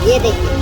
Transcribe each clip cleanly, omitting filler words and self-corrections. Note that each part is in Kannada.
ये देखिए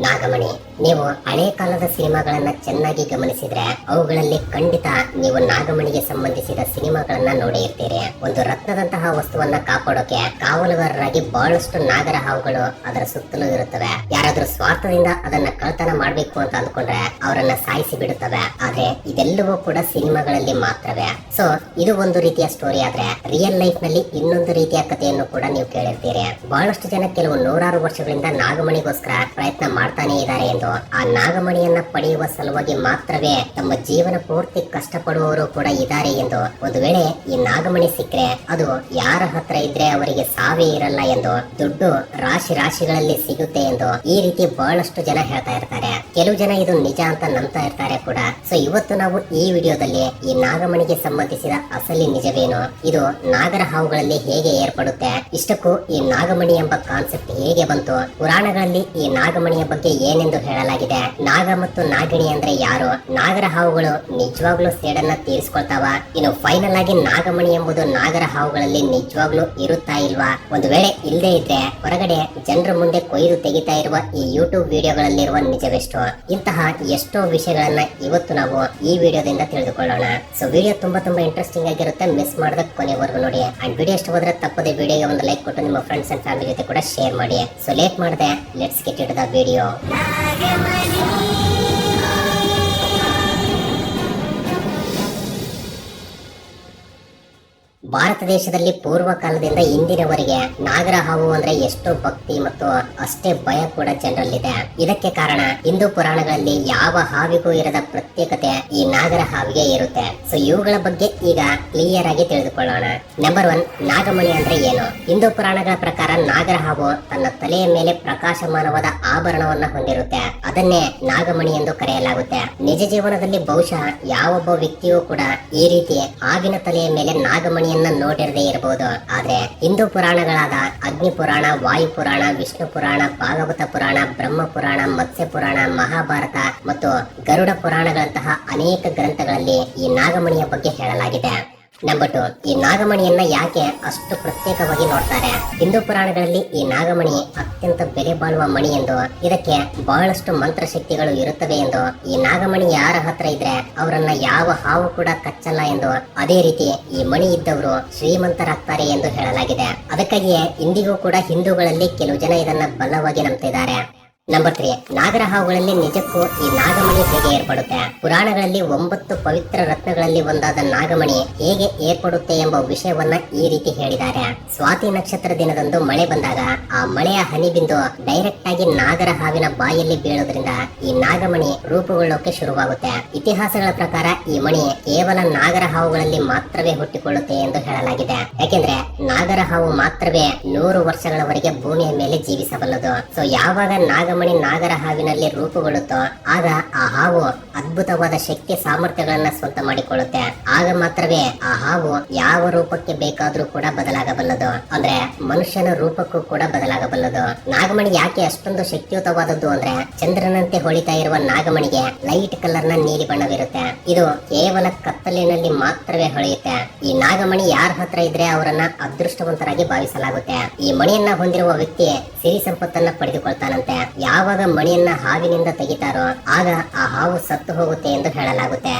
ನಾಗಮಣಿ. ನೀವು ಹಳೆ ಕಾಲದ ಸಿನಿಮಾಗಳನ್ನ ಚೆನ್ನಾಗಿ ಗಮನಿಸಿದ್ರೆ ಅವುಗಳಲ್ಲಿ ಖಂಡಿತ ನೀವು ನಾಗಮಣಿಗೆ ಸಂಬಂಧಿಸಿದ ಸಿನಿಮಾಗಳನ್ನ ನೋಡಿ ಇರ್ತೀರಿ. ಒಂದು ರತ್ನದಂತಹ ವಸ್ತುವನ್ನ ಕಾಪಾಡೋಕೆ ಕಾವಲುಗಾರರಾಗಿ ಬಹಳಷ್ಟು ನಾಗರ ಹಾವುಗಳು ಅದರ ಸುತ್ತಲೂ ಇರುತ್ತವೆ. ಯಾರಾದ್ರೂ ಸ್ವಾರ್ಥದಿಂದ ಅದನ್ನ ಕಳ್ತನ ಮಾಡ್ಬೇಕು ಅಂತ ಅಂದ್ಕೊಂಡ್ರೆ ಅವರನ್ನ ಸಾಯಿಸಿ ಬಿಡುತ್ತವೆ. ಆದ್ರೆ ಇದೆಲ್ಲವೂ ಕೂಡ ಸಿನಿಮಾಗಳಲ್ಲಿ ಮಾತ್ರವೇ. ಸೊ ಇದು ಒಂದು ರೀತಿಯ ಸ್ಟೋರಿ. ಆದ್ರೆ ರಿಯಲ್ ಲೈಫ್ ನಲ್ಲಿ ಇನ್ನೊಂದು ರೀತಿಯ ಕಥೆಯನ್ನು ಕೂಡ ನೀವು ಕೇಳಿರ್ತೀರಿ. ಬಹಳಷ್ಟು ಜನ ಕೆಲವು ನೂರಾರು ವರ್ಷಗಳಿಂದ ನಾಗಮಣಿಗೋಸ್ಕರ ಪ್ರಯತ್ನ ಮಾಡ್ತಾನೆ ಇದ್ದಾರೆ ಎಂದು, ಆ ನಾಗಮಣಿಯನ್ನ ಪಡೆಯುವ ಸಲುವಾಗಿ ಮಾತ್ರವೇ ತಮ್ಮ ಜೀವನ ಪೂರ್ತಿ ಕಷ್ಟಪಡುವವರು ಕೂಡ ಇದ್ದಾರೆ ಎಂದು, ಒಂದು ವೇಳೆ ಈ ನಾಗಮಣಿ ಸಿಕ್ಕರೆ ಅದು ಯಾರ ಹತ್ರ ಇದ್ರೆ ಅವರಿಗೆ ಸಾವೇ ಇರಲ್ಲ ಎಂದು, ದುಡ್ಡು ರಾಶಿ ರಾಶಿಗಳಲ್ಲಿ ಸಿಗುತ್ತೆ ಎಂದು ಈ ರೀತಿ ಬಹಳಷ್ಟು ಜನ ಹೇಳ್ತಾ ಇರ್ತಾರೆ. ಕೆಲವು ಜನ ಇದು ನಿಜ ಅಂತ ನಂಬ್ತಾ ಇರ್ತಾರೆ ಕೂಡ. ಸೊ ಇವತ್ತು ನಾವು ಈ ವಿಡಿಯೋದಲ್ಲಿ ಈ ನಾಗಮಣಿಗೆ ಸಂಬಂಧಿಸಿದ ಅಸಲಿ ನಿಜವೇನು, ಇದು ನಾಗರ ಹಾವುಗಳಲ್ಲಿ ಹೇಗೆ ಏರ್ಪಡುತ್ತೆ, ಇಷ್ಟಕ್ಕೂ ಈ ನಾಗಮಣಿ ಎಂಬ ಕಾನ್ಸೆಪ್ಟ್ ಹೇಗೆ ಬಂತು, ಪುರಾಣಗಳಲ್ಲಿ ಈ ನಾಗಮಣಿಯ ಬಗ್ಗೆ ಏನೆಂದು ಹೇಳಲಾಗಿದೆ, ನಾಗ ಮತ್ತು ನಾಗಿಣಿ ಅಂದ್ರೆ ಯಾರು, ನಾಗರ ಹಾವುಗಳು ನಿಜವಾಗ್ಲೂ ಸೇಡನ್ನ ತೀರಿಸ್ಕೊಳ್ತಾವ, ಇನ್ನು ಫೈನಲ್ ಆಗಿ ನಾಗಮಣಿ ಎಂಬುದು ನಾಗರ ಹಾವುಗಳಲ್ಲಿ ನಿಜವಾಗ್ಲೂ ಇರುತ್ತಾ ಇಲ್ವಾ, ಒಂದು ವೇಳೆ ಇಲ್ಲದೆ ಇದ್ರೆ ಹೊರಗಡೆ ಜನರ ಮುಂದೆ ಕೊಯ್ದು ತೆಗಿತಾ ಇರುವ ಈ ಯೂಟ್ಯೂಬ್ ವಿಡಿಯೋಗಳಲ್ಲಿರುವ ನಿಜವೆಷ್ಟು, ಇಂತಹ ಎಷ್ಟೋ ವಿಷಯಗಳನ್ನ ಇವತ್ತು ನಾವು ಈ ವಿಡಿಯೋದಿಂದ ತಿಳಿದುಕೊಳ್ಳೋಣ. ಸೊ ವಿಡಿಯೋ ತುಂಬಾ ಇಂಟ್ರೆಸ್ಟಿಂಗ್ ಆಗಿರುತ್ತೆ, ಮಿಸ್ ಮಾಡದ ಕೊನೆವರೆಗೂ ನೋಡಿ. ಅಂಡ್ ವಿಡಿಯೋ ಇಷ್ಟ ಹೋದ್ರೆ ತಪ್ಪದೆ ವಿಡಿಯೋಗೆ ಒಂದು ಲೈಕ್ ಕೊಟ್ಟು ನಿಮ್ಮ ಫ್ರೆಂಡ್ಸ್ ಅಂಡ್ ಫ್ಯಾಮಿಲಿ ಜೊತೆ ಕೂಡ ಶೇರ್ ಮಾಡಿ. ಸೊ ಲೇಟ್ ಮಾಡದೆ let's get it the video. Bharat ದೇಶದಲ್ಲಿ ಪೂರ್ವ ಕಾಲದಿಂದ ಇಂದಿನವರೆಗೆ ನಾಗರ ಹಾವು ಅಂದ್ರೆ ಎಷ್ಟೋ ಭಕ್ತಿ ಮತ್ತು ಅಷ್ಟೇ ಭಯ ಕೂಡ ಜನರಲ್ಲಿದೆ. ಇದಕ್ಕೆ ಕಾರಣ ಹಿಂದೂ ಪುರಾಣಗಳಲ್ಲಿ ಯಾವ ಹಾವಿಗೂ ಇರದ ಪ್ರತ್ಯೇಕತೆ ಈ ನಾಗರ ಹಾವಿಗೆ ಇರುತ್ತೆ. ಸೊ ಇವುಗಳ ಬಗ್ಗೆ ಈಗ ಕ್ಲಿಯರ್ ಆಗಿ ತಿಳಿದುಕೊಳ್ಳೋಣ. ನಂಬರ್ 1, ನಾಗಮಣಿ ಅಂದ್ರೆ ಏನು? ಹಿಂದೂ ಪುರಾಣಗಳ ಪ್ರಕಾರ ನಾಗರ ಹಾವು ತನ್ನ ತಲೆಯ ಮೇಲೆ ಪ್ರಕಾಶಮಾನವಾದ ಆಭರಣವನ್ನ ಹೊಂದಿರುತ್ತೆ. ಅದನ್ನೇ ನಾಗಮಣಿ ಎಂದು ಕರೆಯಲಾಗುತ್ತೆ. ನಿಜ ಜೀವನದಲ್ಲಿ ಬಹುಶಃ ಯಾವೊಬ್ಬ ವ್ಯಕ್ತಿಯೂ ಕೂಡ ಈ ರೀತಿ ಹಾವಿನ ತಲೆಯ ಮೇಲೆ ನಾಗಮಣಿಯನ್ನ ನೋಡಿರದೇ ಇರಬಹುದು. ಆದ್ರೆ ಹಿಂದೂ ಪುರಾಣಗಳಾದ ಅಗ್ನಿ ಪುರಾಣ, ವಾಯು ಪುರಾಣ, ವಿಷ್ಣು ಪುರಾಣ, ಭಾಗವತ ಪುರಾಣ, ಬ್ರಹ್ಮ ಪುರಾಣ, ಮತ್ಸ್ಯ ಪುರಾಣ, ಮಹಾಭಾರತ ಮತ್ತು ಗರುಡ ಪುರಾಣಗಳಂತಹ ಅನೇಕ ಗ್ರಂಥಗಳಲ್ಲಿ ಈ ನಾಗಮಣಿಯ ಬಗ್ಗೆ ಹೇಳಲಾಗಿದೆ. ನಂಬರ್ 2, ಈ ನಾಗಮಣಿಯನ್ನ ಯಾಕೆ ಅಷ್ಟು ಪ್ರತ್ಯೇಕವಾಗಿ ನೋಡ್ತಾರೆ? ಹಿಂದೂ ಪುರಾಣಗಳಲ್ಲಿ ಈ ನಾಗಮಣಿ ಅತ್ಯಂತ ಬೆಲೆ ಬಾಳುವ ಮಣಿ ಎಂದು, ಇದಕ್ಕೆ ಬಹಳಷ್ಟು ಮಂತ್ರಶಕ್ತಿಗಳು ಇರುತ್ತವೆ ಎಂದು, ಈ ನಾಗಮಣಿ ಯಾರ ಹತ್ರ ಇದ್ರೆ ಅವರನ್ನ ಯಾವ ಹಾವು ಕೂಡ ಕಚ್ಚಲ್ಲ ಎಂದು, ಅದೇ ರೀತಿ ಈ ಮಣಿ ಇದ್ದವರು ಶ್ರೀಮಂತರಾಗ್ತಾರೆ ಎಂದು ಹೇಳಲಾಗಿದೆ. ಅದಕ್ಕಾಗಿಯೇ ಇಂದಿಗೂ ಕೂಡ ಹಿಂದೂಗಳಲ್ಲಿ ಕೆಲವು ಜನ ಇದನ್ನ ಬಲವಾಗಿ ನಂಬ್ತಿದ್ದಾರೆ. ನಂಬರ್ 3, ನಾಗರ ಹಾವುಗಳಲ್ಲಿ ನಿಜಕ್ಕೂ ಈ ನಾಗಮಣಿ ಹೇಗೆ ಏರ್ಪಡುತ್ತೆ? ಪುರಾಣಗಳಲ್ಲಿ 9 ಪವಿತ್ರ ರತ್ನಗಳಲ್ಲಿ ಒಂದಾದ ನಾಗಮಣಿ ಹೇಗೆ ಏರ್ಪಡುತ್ತೆ ಎಂಬ ವಿಷಯವನ್ನ ಈ ರೀತಿ ಹೇಳಿದ್ದಾರೆ. ಸ್ವಾತಿ ನಕ್ಷತ್ರ ದಿನದಂದು ಮಳೆ ಬಂದಾಗ ಆ ಮಳೆಯ ಹನಿಬಿಂದು ಡೈರೆಕ್ಟ್ ಆಗಿ ನಾಗರ ಹಾವಿನ ಬಾಯಲ್ಲಿ ಬೀಳೋದ್ರಿಂದ ಈ ನಾಗಮಣಿ ರೂಪುಗೊಳ್ಳೋಕೆ ಶುರುವಾಗುತ್ತೆ. ಇತಿಹಾಸಗಳ ಪ್ರಕಾರ ಈ ಮಣಿ ಕೇವಲ ನಾಗರ ಹಾವುಗಳಲ್ಲಿ ಮಾತ್ರವೇ ಹುಟ್ಟಿಕೊಳ್ಳುತ್ತೆ ಎಂದು ಹೇಳಲಾಗಿದೆ. ಯಾಕೆಂದ್ರೆ ನಾಗರ ಹಾವು ಮಾತ್ರವೇ 100 ವರ್ಷಗಳವರೆಗೆ ಭೂಮಿಯ ಮೇಲೆ ಜೀವಿಸಬಲ್ಲದು. ಸೊ ಯಾವಾಗ ನಾಗಮಣಿ ನಾಗರ ಹಾವಿನಲ್ಲಿ ರೂಪುಗೊಳ್ಳುತ್ತೋ ಆಗ ಆ ಹಾವು ಅದ್ಭುತವಾದ ಶಕ್ತಿ ಸಾಮರ್ಥ್ಯಗಳನ್ನ ಸ್ವಂತ ಮಾಡಿಕೊಳ್ಳುತ್ತೆ. ಆಗ ಮಾತ್ರವೇ ಆ ಹಾವು ಯಾವ ರೂಪಕ್ಕೆ ಬೇಕಾದ್ರೂ ಕೂಡ ಬದಲಾಗಬಲ್ಲದು, ಅಂದ್ರೆ ಮನುಷ್ಯನ ರೂಪಕ್ಕೂ ಕೂಡ ಬದಲಾಗಬಲ್ಲದು. ನಾಗಮಣಿ ಯಾಕೆ ಅಷ್ಟೊಂದು ಶಕ್ತಿಯುತವಾದದ್ದು ಅಂದ್ರೆ, ಚಂದ್ರನಂತೆ ಹೊಳಿತಾ ಇರುವ ನಾಗಮಣಿಗೆ ಲೈಟ್ ಕಲರ್ ನ ನೀಲಿ ಬಣ್ಣವಿರುತ್ತೆ. ಇದು ಕೇವಲ ಕತ್ತಲಿನಲ್ಲಿ ಮಾತ್ರವೇ ಹೊಳೆಯುತ್ತೆ. ಈ ನಾಗಮಣಿ ಯಾರ ಹತ್ರ ಇದ್ರೆ ಅವರನ್ನ ಅದೃಷ್ಟವಂತರಾಗಿ ಭಾವಿಸಲಾಗುತ್ತೆ. ಈ ಮಣಿಯನ್ನ ಹೊಂದಿರುವ ವ್ಯಕ್ತಿ ಸಿರಿ ಸಂಪತ್ತನ್ನ ಪಡೆದುಕೊಳ್ತಾನಂತೆ. ಯಾವಾಗ ಮಣಿಯನ್ನ ಹಾವಿನಿಂದ ತೆಗಿತಾರೋ ಆಗ ಆ ಹಾವು ಸತ್ತು ಹೋಗುತ್ತೆ ಎಂದು ಹೇಳಲಾಗುತ್ತೆ.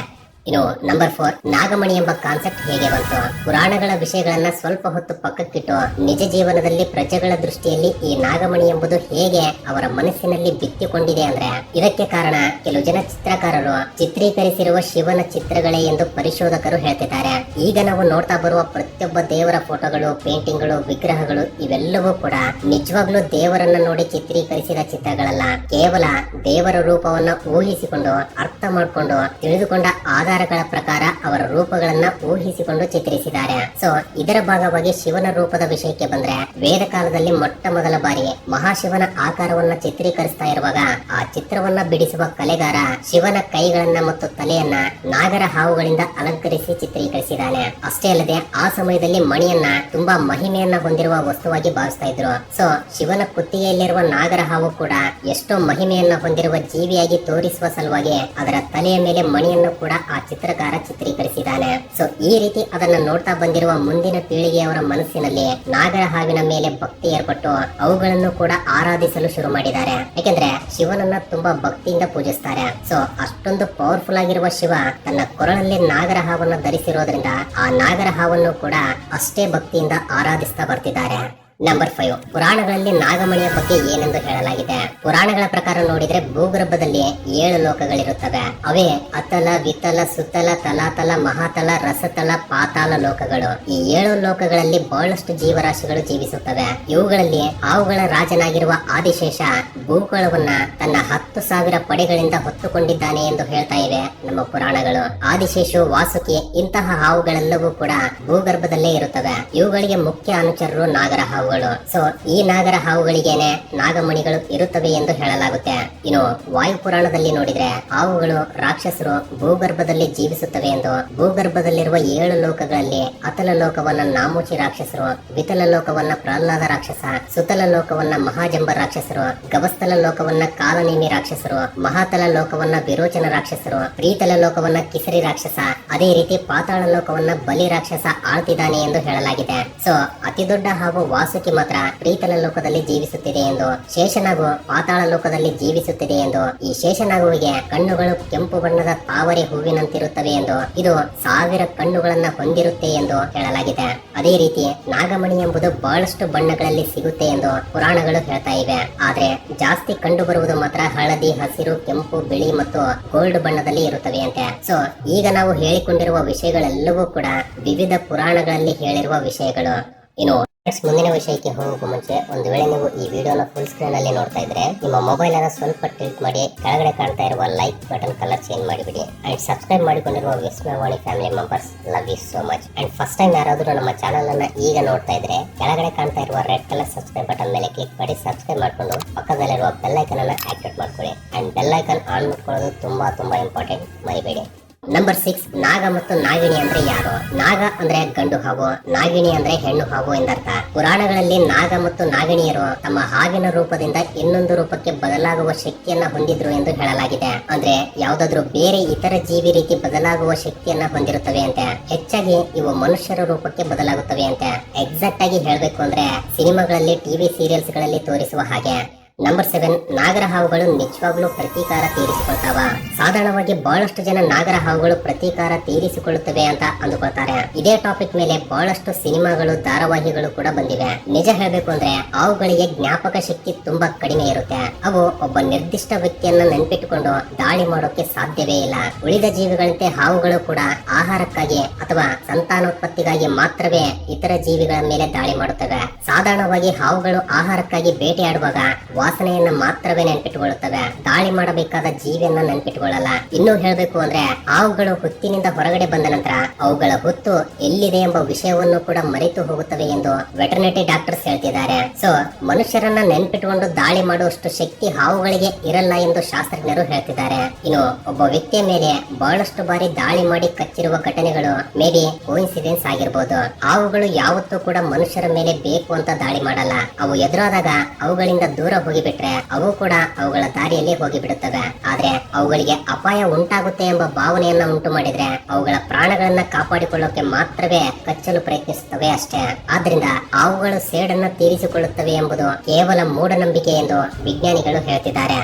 ಇನ್ನು ನಂಬರ್ 4, ನಾಗಮಣಿ ಎಂಬ ಕಾನ್ಸೆಪ್ಟ್ ಹೇಗೆ ಬಂತು? ಪುರಾಣಗಳ ವಿಷಯಗಳನ್ನ ಸ್ವಲ್ಪ ಹೊತ್ತು ಪಕ್ಕಕ್ಕಿಟ್ಟು ನಿಜ ಜೀವನದಲ್ಲಿ ಪ್ರಜೆಗಳ ದೃಷ್ಟಿಯಲ್ಲಿ ಈ ನಾಗಮಣಿ ಎಂಬುದು ಹೇಗೆ ಅವರ ಮನಸ್ಸಿನಲ್ಲಿ ಬಿತ್ತಿಕೊಂಡಿದೆ ಅಂದ್ರೆ, ಇದಕ್ಕೆ ಕಾರಣ ಕೆಲವು ಜನ ಚಿತ್ರಕಾರರು ಚಿತ್ರೀಕರಿಸಿರುವ ಶಿವನ ಚಿತ್ರಗಳೇ ಎಂದು ಪರಿಶೋಧಕರು ಹೇಳ್ತಿದ್ದಾರೆ. ಈಗ ನಾವು ನೋಡ್ತಾ ಬರುವ ಪ್ರತಿಯೊಬ್ಬ ದೇವರ ಫೋಟೋಗಳು, ಪೇಂಟಿಂಗ್ಗಳು, ವಿಗ್ರಹಗಳು ಇವೆಲ್ಲವೂ ಕೂಡ ನಿಜವಾಗ್ಲೂ ದೇವರನ್ನ ನೋಡಿ ಚಿತ್ರೀಕರಿಸಿದ ಚಿತ್ರಗಳಲ್ಲ. ಕೇವಲ ದೇವರ ರೂಪವನ್ನ ಊಹಿಸಿಕೊಂಡು, ಅರ್ಥ ಮಾಡಿಕೊಂಡು, ತಿಳಿದುಕೊಂಡ ಆಧಾರಗಳ ಪ್ರಕಾರ ಅವರ ರೂಪಗಳನ್ನ ಊಹಿಸಿಕೊಂಡು ಚಿತ್ರಿಸಿದ್ದಾರೆ. ಸೊ ಇದರ ಭಾಗವಾಗಿ ಶಿವನ ರೂಪದ ವಿಷಯಕ್ಕೆ ಬಂದ್ರೆ, ವೇದ ಕಾಲದಲ್ಲಿ ಮೊಟ್ಟ ಮೊದಲ ಬಾರಿ ಮಹಾಶಿವನ ಆಕಾರವನ್ನ ಚಿತ್ರೀಕರಿಸ್ತಾ ಇರುವಾಗ ಆ ಚಿತ್ರವನ್ನ ಬಿಡಿಸುವ ಕಲೆಗಾರ ಶಿವನ ಕೈಗಳನ್ನ ಮತ್ತು ತಲೆಯನ್ನ ನಾಗರ ಹಾವುಗಳಿಂದ ಅಲಂಕರಿಸಿ ಚಿತ್ರೀಕರಿಸಿದ್ದಾನೆ. ಅಷ್ಟೇ ಅಲ್ಲದೆ ಆ ಸಮಯದಲ್ಲಿ ಮಣಿಯನ್ನ ತುಂಬಾ ಮಹಿಮೆಯನ್ನ ಹೊಂದಿರುವ ವಸ್ತುವಾಗಿ ಭಾವಿಸ್ತಾ ಇದ್ರು. ಸೊ ಶಿವನ ಕುತ್ತಿಗೆಯಲ್ಲಿರುವ ನಾಗರ ಹಾವು ಕೂಡ ಎಷ್ಟೋ ಮಹಿಮೆಯನ್ನ ಹೊಂದಿರುವ ಜೀವಿಯಾಗಿ ತೋರಿಸುವ ಸಲುವಾಗಿ ಅದರ ತಲೆಯ ಮೇಲೆ ಮಣಿಯನ್ನು ಕೂಡ ಆ ಚಿತ್ರಕಾರ ಚಿತ್ರೀಕರಿಸಿದ್ದಾನೆ. ಸೊ ಈ ರೀತಿ ಅದನ್ನ ನೋಡ್ತಾ ಬಂದಿರುವ ಮುಂದಿನ ಪೀಳಿಗೆಯವರ ಮನಸ್ಸಿನಲ್ಲಿ ನಾಗರ ಹಾವಿನ ಮೇಲೆ ಭಕ್ತಿ ಏರ್ಪಟ್ಟು ಅವುಗಳನ್ನು ಕೂಡ ಆರಾಧಿಸಲು ಶುರು ಮಾಡಿದ್ದಾರೆ. ಯಾಕೆಂದ್ರೆ ಶಿವನನ್ನ ತುಂಬಾ ಭಕ್ತಿಯಿಂದ ಪೂಜಿಸ್ತಾರೆ. ಸೊ ಅಷ್ಟೊಂದು ಪವರ್ಫುಲ್ ಆಗಿರುವ ಶಿವ ತನ್ನ ಕೊರಳಲ್ಲಿ ನಾಗರ ಹಾವನ್ನು ಧರಿಸಿರೋದ್ರಿಂದ ಆ ನಾಗರ ಹಾವನ್ನು ಕೂಡ ಅಷ್ಟೇ ಭಕ್ತಿಯಿಂದ ಆರಾಧಿಸ್ತಾ ಬರ್ತಿದ್ದಾರೆ. ನಂಬರ್ 5, ಪುರಾಣಗಳಲ್ಲಿ ನಾಗಮಣಿಯ ಬಗ್ಗೆ ಏನೆಂದು ಹೇಳಲಾಗಿದೆ. ಪುರಾಣಗಳ ಪ್ರಕಾರ ನೋಡಿದ್ರೆ ಭೂಗರ್ಭದಲ್ಲಿ 7 ಲೋಕಗಳಿರುತ್ತವೆ. ಅವೇ ಅತಲ, ವಿತಲ, ಸುತಲ, ತಲಾತಲ, ಮಹಾತಲ, ರಸತಲ, ಪಾತಾಳ ಲೋಕಗಳು. ಈ 7 ಲೋಕಗಳಲ್ಲಿ ಬಹಳಷ್ಟು ಜೀವರಾಶಿಗಳು ಜೀವಿಸುತ್ತವೆ. ಇವುಗಳಲ್ಲಿ ಹಾವುಗಳ ರಾಜನಾಗಿರುವ ಆದಿಶೇಷ ಭೂಗೋಳವನ್ನ ತನ್ನ 10,000 ಪಡೆಗಳಿಂದ ಹೊತ್ತುಕೊಂಡಿದ್ದಾನೆ ಎಂದು ಹೇಳ್ತಾ ಇವೆ ನಮ್ಮ ಪುರಾಣಗಳು. ಆದಿಶೇಷು, ವಾಸುಕಿ ಇಂತಹ ಹಾವುಗಳೆಲ್ಲವೂ ಕೂಡ ಭೂಗರ್ಭದಲ್ಲೇ ಇರುತ್ತವೆ. ಇವುಗಳಿಗೆ ಮುಖ್ಯ ಅನುಚರರು ನಾಗರ ಹಾವು. ಸೊ ಈ ನಾಗರ ಹಾವುಗಳಿಗೇನೆ ನಾಗಮಣಿಗಳು ಇರುತ್ತವೆ ಎಂದು ಹೇಳಲಾಗುತ್ತೆ. ಇನ್ನು ವಾಯುಪುರಾಣದಲ್ಲಿ ನೋಡಿದ್ರೆ ಹಾವುಗಳು ರಾಕ್ಷಸರು ಭೂಗರ್ಭದಲ್ಲಿ ಜೀವಿಸುತ್ತವೆ ಎಂದು. ಭೂಗರ್ಭದಲ್ಲಿರುವ 7 ಲೋಕಗಳಲ್ಲಿ ಅತಲ ಲೋಕವನ್ನ ನಾಮೂಚಿ ರಾಕ್ಷಸರು, ವಿತಲ ಲೋಕವನ್ನ ಪ್ರಹ್ಲಾದ ರಾಕ್ಷಸ, ಸುತಲ ಲೋಕವನ್ನ ಮಹಾಜಂಬ ರಾಕ್ಷಸರು, ಗವಸ್ಥಲ ಲೋಕವನ್ನ ಕಾಲನೇಮಿ ರಾಕ್ಷಸರು, ಮಹಾತಲ ಲೋಕವನ್ನ ವಿರೋಚನ ರಾಕ್ಷಸರು, ಪ್ರೀತಲ ಲೋಕವನ್ನ ಕಿಸರಿ ರಾಕ್ಷಸ, ಅದೇ ರೀತಿ ಪಾತಾಳ ಲೋಕವನ್ನ ಬಲಿ ರಾಕ್ಷಸ ಆಳ್ತಿದ್ದಾನೆ ಎಂದು ಹೇಳಲಾಗಿದೆ. ಸೊ ಅತಿ ದೊಡ್ಡ ಹಾವು ವಾಸುಕಿ ಮಾತ್ರ ಪ್ರೀತಲ ಲೋಕದಲ್ಲಿ ಜೀವಿಸುತ್ತಿದೆ ಎಂದು, ಶೇಷನಾಗು ಪಾತಾಳ ಲೋಕದಲ್ಲಿ ಜೀವಿಸುತ್ತಿದೆ ಎಂದು. ಈ ಶೇಷನಾಗುವಿಗೆ ಕಣ್ಣುಗಳು ಕೆಂಪು ಬಣ್ಣದ ತಾವರೆ ಹೂವಿನಂತಿರುತ್ತವೆ ಎಂದು, ಇದು 1000 ಕಣ್ಣುಗಳನ್ನ ಹೊಂದಿರುತ್ತೆ ಎಂದು ಹೇಳಲಾಗಿದೆ. ಅದೇ ರೀತಿ ನಾಗಮಣಿ ಎಂಬುದು ಬಹಳಷ್ಟು ಬಣ್ಣಗಳಲ್ಲಿ ಸಿಗುತ್ತೆ ಎಂದು ಪುರಾಣಗಳು ಹೇಳ್ತಾ ಇವೆ. ಆದ್ರೆ ಜಾಸ್ತಿ ಕಂಡು ಬರುವುದು ಮಾತ್ರ ಹಳದಿ, ಹಸಿರು, ಕೆಂಪು, ಬಿಳಿ ಮತ್ತು ಗೋಲ್ಡ್ ಬಣ್ಣದಲ್ಲಿ ಇರುತ್ತವೆ ಅಂತೆ. ಸೊ ಈಗ ನಾವು ಹೇಳಿಕೊಂಡಿರುವ ವಿಷಯಗಳೆಲ್ಲವೂ ಕೂಡ ವಿವಿಧ ಪುರಾಣಗಳಲ್ಲಿ ಹೇಳಿರುವ ವಿಷಯಗಳು. ಇನ್ನು ಮುಂದಿನ ವಿಷಯಕ್ಕೆ ಹೋಗುವ ಮುಂಚೆ ಒಂದು ವೇಳೆ ನೀವು ಈ ವಿಡಿಯೋನ ಫುಲ್ ಸ್ಕ್ರೀನ್ ಅಲ್ಲಿ ನೋಡ್ತಾ ಇದ್ರೆ ನಿಮ್ಮ ಮೊಬೈಲ್ ಅನ್ನ ಸ್ವಲ್ಪ ಟಿಲ್ಟ್ ಮಾಡಿ ಕೆಳಗಡೆ ಕಾಣ್ತಾ ಇರುವ ಲೈಕ್ ಬಟನ್ ಕಲರ್ ಚೇಂಜ್ ಮಾಡಿಬಿಡಿ. ಅಂಡ್ ಸಬ್ಸ್ಕ್ರೈಬ್ ಮಾಡಿಕೊಂಡಿರುವ Vismayavani family members love you so much. And first time ಯಾರಾದ್ರೂ ನಮ್ಮ ಚಾನಲ್ ಅನ್ನ ಈಗ ನೋಡ್ತಾ ಇದ್ರೆ ಕೆಳಗಡೆ ಕಾಣ್ತಾ ಇರುವ ರೆಡ್ ಕಲರ್ ಸಬ್ಸ್ಕ್ರೈಬ್ ಬಟನ್ ಮೇಲೆ ಕ್ಲಿಕ್ ಮಾಡಿ ಸಬ್ಸ್ಕ್ರೈಬ್ ಮಾಡ್ಕೊಂಡು ಪಕ್ಕದಲ್ಲಿರುವ ಬೆಲ್ ಐಕನ್ ಅನ್ನ ಆಕ್ಟಿವೇಟ್ ಮಾಡ್ಕೊಳ್ಳಿ. ಅಂಡ್ ಬೆಲ್ ಐಕನ್ ಆನ್ ಮಾಡ್ಕೊಳ್ಳೋದು ತುಂಬಾ ಇಂಪಾರ್ಟೆಂಟ್, ಮರಿಬೇಡಿ. ನಂಬರ್ 6, ನಾಗ ಮತ್ತು ನಾಗಿಣಿ ಅಂದ್ರೆ ಯಾರು? ನಾಗ ಅಂದ್ರೆ ಗಂಡು ಹಾವು, ನಾಗಿಣಿ ಅಂದ್ರೆ ಹೆಣ್ಣು ಹಾವು ಎಂದರ್ಥ. ಪುರಾಣಗಳಲ್ಲಿ ನಾಗ ಮತ್ತು ನಾಗಿಣಿಯರು ತಮ್ಮ ಹಾವಿನ ರೂಪದಿಂದ ಇನ್ನೊಂದು ರೂಪಕ್ಕೆ ಬದಲಾಗುವ ಶಕ್ತಿಯನ್ನ ಹೊಂದಿದ್ರು ಎಂದು ಹೇಳಲಾಗಿದೆ. ಅಂದ್ರೆ ಯಾವ್ದಾದ್ರು ಬೇರೆ ಇತರ ಜೀವಿ ರೀತಿ ಬದಲಾಗುವ ಶಕ್ತಿಯನ್ನ ಹೊಂದಿರುತ್ತವೆ ಅಂತೆ. ಹೆಚ್ಚಾಗಿ ಇವು ಮನುಷ್ಯರ ರೂಪಕ್ಕೆ ಬದಲಾಗುತ್ತವೆ ಅಂತೆ. ಎಕ್ಸಾಕ್ಟ್ ಆಗಿ ಹೇಳ್ಬೇಕು ಅಂದ್ರೆ ಸಿನಿಮಾಗಳಲ್ಲಿ, ಟಿವಿ ಸೀರಿಯಲ್ಸ್ ಗಳಲ್ಲಿ ತೋರಿಸುವ ಹಾಗೆ. ನಂಬರ್ 7, ನಾಗರ ಹಾವುಗಳು ನಿಜವಾಗ್ಲೂ ಪ್ರತೀಕಾರ ತೀರಿಸಿಕೊಳ್ತಾವ? ಸಾಧಾರಣವಾಗಿ ಬಹಳಷ್ಟು ಜನ ನಾಗರ ಹಾವುಗಳು ಪ್ರತೀಕಾರ ತೀರಿಸಿಕೊಳ್ಳುತ್ತವೆ ಅಂತ ಅಂದುಕೊಳ್ತಾರೆ. ಇದೇ ಟಾಪಿಕ್ ಮೇಲೆ ಬಹಳಷ್ಟು ಸಿನಿಮಾಗಳು, ಧಾರಾವಾಹಿಗಳು ಕೂಡ ಬಂದಿವೆ. ನಿಜ ಹೇಳ್ಬೇಕು ಅಂದ್ರೆ ಹಾವುಗಳಿಗೆ ಜ್ಞಾಪಕ ಶಕ್ತಿ ತುಂಬಾ ಕಡಿಮೆ ಇರುತ್ತೆ. ಅವು ಒಬ್ಬ ನಿರ್ದಿಷ್ಟ ವ್ಯಕ್ತಿಯನ್ನ ನೆನಪಿಟ್ಟುಕೊಂಡು ದಾಳಿ ಮಾಡೋಕೆ ಸಾಧ್ಯವೇ ಇಲ್ಲ. ಉಳಿದ ಜೀವಿಗಳಂತೆ ಹಾವುಗಳು ಕೂಡ ಆಹಾರಕ್ಕಾಗಿ ಅಥವಾ ಸಂತಾನೋತ್ಪತ್ತಿಗಾಗಿ ಮಾತ್ರವೇ ಇತರ ಜೀವಿಗಳ ಮೇಲೆ ದಾಳಿ ಮಾಡುತ್ತವೆ. ಸಾಧಾರಣವಾಗಿ ಹಾವುಗಳು ಆಹಾರಕ್ಕಾಗಿ ಬೇಟೆಯಾಡುವಾಗ ವಾಸನೆಯನ್ನ ಮಾತ್ರವೇ ನೆನಪಿಟ್ಟುಕೊಳ್ಳುತ್ತವೆ. ದಾಳಿ ಮಾಡಬೇಕಾದ ಜೀವಿಯನ್ನ ನೆನಪಿಟ್ಟುಕೊಳ್ಳಲ್ಲ. ಇನ್ನು ಹೇಳ್ಬೇಕು ಅಂದ್ರೆ ಹಾವುಗಳು ಹುತ್ತಿನಿಂದ ಹೊರಗಡೆ ಬಂದ ನಂತರ ಅವುಗಳ ಹುತ್ತು ಎಲ್ಲಿದೆ ಎಂಬ ವಿಷಯವನ್ನು ಕೂಡ ಮರೆತು ಹೋಗುತ್ತವೆ ಎಂದು ವೆಟರ್ನರಿ ಡಾಕ್ಟರ್ಸ್ ಹೇಳ್ತಿದ್ದಾರೆ. ಸೊ ಮನುಷ್ಯರನ್ನ ನೆನಪಿಟ್ಟುಕೊಂಡು ದಾಳಿ ಮಾಡುವಷ್ಟು ಶಕ್ತಿ ಹಾವುಗಳಿಗೆ ಇರಲ್ಲ ಎಂದು ಶಾಸ್ತ್ರಜ್ಞರು ಹೇಳ್ತಿದ್ದಾರೆ. ಇನ್ನು ಒಬ್ಬ ವ್ಯಕ್ತಿಯ ಮೇಲೆ ಬಹಳಷ್ಟು ಬಾರಿ ದಾಳಿ ಮಾಡಿ ಕಚ್ಚಿರುವ ಘಟನೆಗಳು ಮೇ ಬಿ ಕೋಇನ್ಸಿಡೆನ್ಸ್ ಆಗಿರಬಹುದು. ಹಾವುಗಳು ಯಾವತ್ತೂ ಕೂಡ ಮನುಷ್ಯರ ಮೇಲೆ ಬೇಕು ಅಂತ ದಾಳಿ ಮಾಡಲ್ಲ. ಅವು ಎದುರಾದಾಗ ಅವುಗಳಿಂದ ದೂರ ಹೋಗಿಬಿಟ್ರೆ ಅವು ಕೂಡ ಅವುಗಳ ದಾರಿಯಲ್ಲಿ ಹೋಗಿಬಿಡುತ್ತವೆ. ಆದ್ರೆ ಅವುಗಳಿಗೆ ಅಪಾಯ ಉಂಟಾಗುತ್ತೆ ಎಂಬ ಭಾವನೆಯನ್ನ ಉಂಟು ಮಾಡಿದ್ರೆ ಅವುಗಳ ಪ್ರಾಣಗಳನ್ನ ಕಾಪಾಡಿಕೊಳ್ಳೋಕೆ ಮಾತ್ರವೇ ಕಚ್ಚಲು ಪ್ರಯತ್ನಿಸುತ್ತವೆ ಅಷ್ಟೇ. ಆದ್ರಿಂದ ಅವುಗಳು ಸೇಡನ್ನ ತೀರಿಸಿಕೊಳ್ಳುತ್ತವೆ ಎಂಬುದು ಕೇವಲ ಮೂಢನಂಬಿಕೆ ಎಂದು ವಿಜ್ಞಾನಿಗಳು ಹೇಳ್ತಿದ್ದಾರೆ.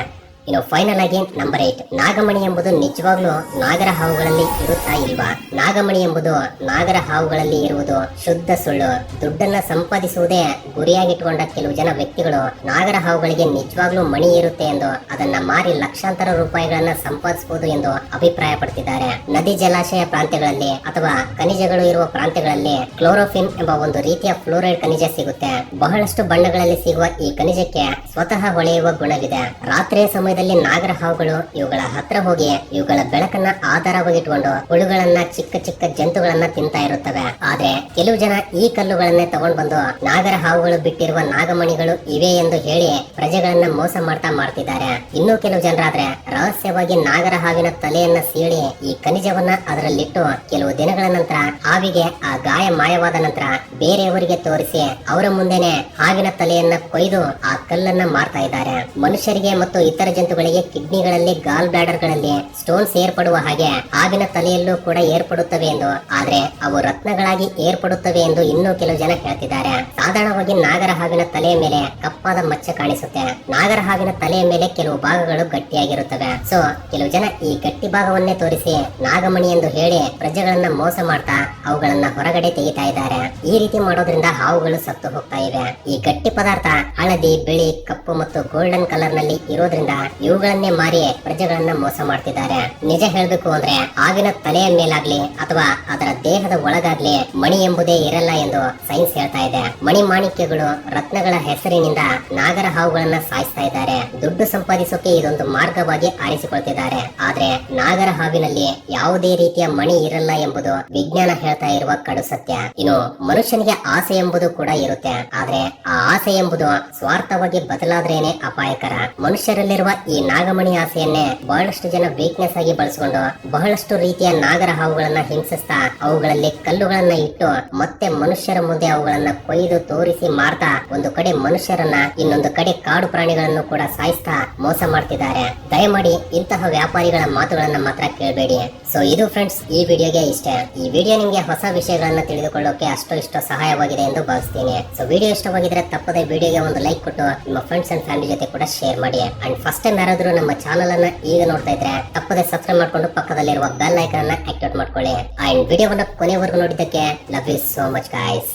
ಇನ್ನು ಫೈನಲ್ ಆಗಿ ನಂಬರ್ 8, ನಾಗಮಣಿ ಎಂಬುದು ನಿಜವಾಗ್ಲೂ ನಾಗರ ಹಾವುಗಳಲ್ಲಿ ಇರುತ್ತಾ ಇಲ್ವಾ? ನಾಗಮಣಿ ಎಂಬುದು ನಾಗರ ಹಾವುಗಳಲ್ಲಿ ಇರುವುದು ಶುದ್ಧ ಸುಳ್ಳು. ದುಡ್ಡನ್ನ ಸಂಪಾದಿಸುವುದೇ ಗುರಿಯಾಗಿಟ್ಟುಕೊಂಡ ಕೆಲವು ಜನ ವ್ಯಕ್ತಿಗಳು ನಾಗರ ಹಾವುಗಳಿಗೆ ನಿಜವಾಗ್ಲೂ ಮಣಿ ಇರುತ್ತೆ ಎಂದು ಅದನ್ನ ಮಾರಿ ಲಕ್ಷಾಂತರ ರೂಪಾಯಿಗಳನ್ನ ಸಂಪಾದಿಸಬಹುದು ಎಂದು ಅಭಿಪ್ರಾಯ ಪಡ್ತಿದ್ದಾರೆ. ನದಿ ಜಲಾಶಯ ಪ್ರಾಂತ್ಯಗಳಲ್ಲಿ ಅಥವಾ ಖನಿಜಗಳು ಇರುವ ಪ್ರಾಂತ್ಯಗಳಲ್ಲಿ ಕ್ಲೋರೋಫಿನ್ ಎಂಬ ಒಂದು ರೀತಿಯ ಫ್ಲೋರೈಡ್ ಖನಿಜ ಸಿಗುತ್ತೆ. ಬಹಳಷ್ಟು ಬಣ್ಣಗಳಲ್ಲಿ ಸಿಗುವ ಈ ಖನಿಜಕ್ಕೆ ಸ್ವತಃ ಹೊಳೆಯುವ ಗುಣವಿದೆ. ರಾತ್ರಿಯ ಸಮಯ ನಾಗರ ಹಾವುಗಳು ಇವುಗಳ ಹತ್ರ ಹೋಗಿ ಇವುಗಳ ಬೆಳಕನ್ನ ಆಧಾರವಾಗಿಟ್ಕೊಂಡು ಹುಳುಗಳನ್ನ, ಚಿಕ್ಕ ಚಿಕ್ಕ ಜಂತುಗಳನ್ನ ತಿಂತಾ ಇರುತ್ತವೆ. ಆದ್ರೆ ಕೆಲವು ಜನ ಈ ಕಲ್ಲುಗಳನ್ನೇ ತಗೊಂಡ್ ಬಂದು ನಾಗರ ಹಾವುಗಳು ಬಿಟ್ಟಿರುವ ನಾಗಮಣಿಗಳು ಇವೆ ಎಂದು ಹೇಳಿ ಪ್ರಜೆಗಳನ್ನ ಮೋಸ ಮಾಡ್ತಿದ್ದಾರೆ. ಇನ್ನು ಕೆಲವು ಜನರಾದ್ರೆ ರಹಸ್ಯವಾಗಿ ನಾಗರ ಹಾವಿನ ತಲೆಯನ್ನ ಸೀಳಿ ಈ ಖನಿಜವನ್ನ ಅದರಲ್ಲಿಟ್ಟು ಕೆಲವು ದಿನಗಳ ನಂತರ ಹಾವಿಗೆ ಆ ಗಾಯ ಮಾಯವಾದ ನಂತರ ಬೇರೆಯವರಿಗೆ ತೋರಿಸಿ ಅವರ ಮುಂದೆನೆ ಹಾವಿನ ತಲೆಯನ್ನ ಕೊಯ್ದು ಆ ಕಲ್ಲನ್ನ ಮಾರ್ತಾ ಇದ್ದಾರೆ. ಮನುಷ್ಯರಿಗೆ ಮತ್ತು ಇತರ ಜಂತುಗಳಿಗೆ ಕಿಡ್ನಿಗಳಲ್ಲಿ ಗಾಲ್ ಬ್ಲಾಡರ್ ಗಳಲ್ಲಿ ಸ್ಟೋನ್ಸ್ ಏರ್ಪಡುವ ಹಾಗೆ ಹಾವಿನ ತಲೆಯಲ್ಲೂ ಕೂಡ ಏರ್ಪಡುತ್ತವೆ ಎಂದು, ಆದ್ರೆ ಅವು ರತ್ನಗಳಾಗಿ ಏರ್ಪಡುತ್ತವೆ ಎಂದು ಇನ್ನೂ ಕೆಲವು ಜನ ಹೇಳ್ತಿದ್ದಾರೆ. ಸಾಧಾರಣವಾಗಿ ನಾಗರ ಹಾವಿನ ತಲೆಯ ಮೇಲೆ ಕಪ್ಪಾದ ಮಚ್ಚೆ ಕಾಣಿಸುತ್ತೆ. ನಾಗರ ಹಾವಿನ ತಲೆಯ ಮೇಲೆ ಕೆಲವು ಭಾಗಗಳು ಗಟ್ಟಿಯಾಗಿರುತ್ತವೆ. ಸೊ ಕೆಲವು ಜನ ಈ ಗಟ್ಟಿ ಭಾಗವನ್ನೇ ತೋರಿಸಿ ನಾಗಮಣಿ ಎಂದು ಹೇಳಿ ಪ್ರಜೆಗಳನ್ನ ಮೋಸ ಮಾಡ್ತಾ ಅವುಗಳನ್ನ ಹೊರಗಡೆ ತೆಗಿತಾ ಇದ್ದಾರೆ. ಈ ರೀತಿ ಮಾಡೋದ್ರಿಂದ ಹಾವುಗಳು ಸತ್ತು ಹೋಗ್ತಾ ಇವೆ. ಈ ಗಟ್ಟಿ ಪದಾರ್ಥ ಹಳದಿ, ಬಿಳಿ, ಕಪ್ಪು ಮತ್ತು ಗೋಲ್ಡನ್ ಕಲರ್ ನಲ್ಲಿ ಇರೋದ್ರಿಂದ ಇವುಗಳನ್ನೇ ಮಾರಿ ಪ್ರಜೆಗಳನ್ನ ಮೋಸ ಮಾಡ್ತಿದ್ದಾರೆ. ನಿಜ ಹೇಳ್ಬೇಕು ಅಂದ್ರೆ ಹಾವಿನ ತಲೆಯ ಮೇಲಾಗ್ಲಿ ಅಥವಾ ಅದರ ದೇಹದ ಒಳಗಾಗ್ಲಿ ಮಣಿ ಎಂಬುದೇ ಇರಲ್ಲ ಎಂದು ಸೈನ್ಸ್ ಹೇಳ್ತಾ ಇದೆ. ಮಣಿ ಮಾಣಿಕ್ಯಗಳು, ರತ್ನಗಳ ಹೆಸರಿನಿಂದ ನಾಗರ ಹಾವುಗಳನ್ನ ಸಾಯಿಸ್ತಾ ಇದ್ದಾರೆ. ದುಡ್ಡು ಸಂಪಾದಿಸೋಕೆ ಇದೊಂದು ಮಾರ್ಗವಾಗಿ ಆರಿಸಿಕೊಳ್ತಿದ್ದಾರೆ. ಆದ್ರೆ ನಾಗರ ಹಾವಿನಲ್ಲಿ ಯಾವುದೇ ರೀತಿಯ ಮಣಿ ಇರಲ್ಲ ಎಂಬುದು ವಿಜ್ಞಾನ ಹೇಳ್ತಾ ಇರುವ ಕಡು ಸತ್ಯ. ಇನ್ನು ಮನುಷ್ಯನಿಗೆ ಆಸೆ ಎಂಬುದು ಕೂಡ ಇರುತ್ತೆ. ಆದ್ರೆ ಆ ಆಸೆ ಎಂಬುದು ಸ್ವಾರ್ಥವಾಗಿ ಬದಲಾದ್ರೇನೆ ಅಪಾಯಕರ. ಮನುಷ್ಯರಲ್ಲಿರುವ ಈ ನಾಗಮಣಿ ಆಸೆಯನ್ನೇ ಬಹಳಷ್ಟು ಜನ ವೀಕ್ನೆಸ್ ಆಗಿ ಬಳಸಿಕೊಂಡು ಬಹಳಷ್ಟು ರೀತಿಯ ನಾಗರ ಹಾವುಗಳನ್ನ ಹಿಂಸಿಸ್ತಾ ಅವುಗಳಲ್ಲಿ ಕಲ್ಲುಗಳನ್ನ ಇಟ್ಟು ಮತ್ತೆ ಮನುಷ್ಯರ ಮುಂದೆ ಅವುಗಳನ್ನ ಕೊಯ್ದು ತೋರಿಸಿ ಮಾರ್ತಾ ಒಂದು ಕಡೆ ಮನುಷ್ಯರನ್ನ ಇನ್ನೊಂದು ಕಡೆ ಕಾಡು ಪ್ರಾಣಿಗಳನ್ನು ಕೂಡ ಸಾಯಿಸ್ತಾ ಮೋಸ ಮಾಡ್ತಿದ್ದಾರೆ. ದಯಮಾಡಿ ಇಂತಹ ವ್ಯಾಪಾರಿಗಳ ಮಾತುಗಳನ್ನ ಮಾತ್ರ ಕೇಳಬೇಡಿ. ಸೊ ಇದು ಫ್ರೆಂಡ್ಸ್ ಈ ವಿಡಿಯೋಗೆ ಇಷ್ಟ. ಈ ವಿಡಿಯೋ ನಿಮ್ಗೆ ಹೊಸ ವಿಷಯಗಳನ್ನ ತಿಳಿದುಕೊಳ್ಳೋಕೆ ಅಷ್ಟೋ ಇಷ್ಟೋ ಸಹಾಯವಾಗಿದೆ ಎಂದು ಭಾವಿಸ್ತೀನಿ. ಸೊ ವಿಡಿಯೋ ಇಷ್ಟವಾಗಿದ್ರೆ ತಪ್ಪದೆ ವಿಡಿಯೋಗೆ ಒಂದು ಲೈಕ್ ಕೊಟ್ಟು ನಿಮ್ಮ ಫ್ರೆಂಡ್ಸ್ ಅಂಡ್ ಫ್ಯಾಮಿಲಿ ಜೊತೆ ಕೂಡ ಶೇರ್ ಮಾಡಿ. ಅಂಡ್ ಫಸ್ಟ್ ಟೈಮ್ ಯಾರಾದ್ರೂ ನಮ್ಮ ಚಾನಲ್ ಅನ್ನ ಈಗ ನೋಡ್ತಾ ಇದ್ರೆ ತಪ್ಪದೆ ಸಬ್ಸ್ಕ್ರೈಬ್ ಮಾಡ್ಕೊಂಡು ಪಕ್ಕದಲ್ಲಿರುವ ಬೆಲ್ ಐಕಾನ್ ಅನ್ನ ಆಕ್ಟಿವೇಟ್ ಮಾಡ್ಕೊಳ್ಳಿ. ಅಂಡ್ ವಿಡಿಯೋವನ್ನ ಕೊನೆವರೆಗೂ ನೋಡಿದ್ದಕ್ಕೆ love you so much guys.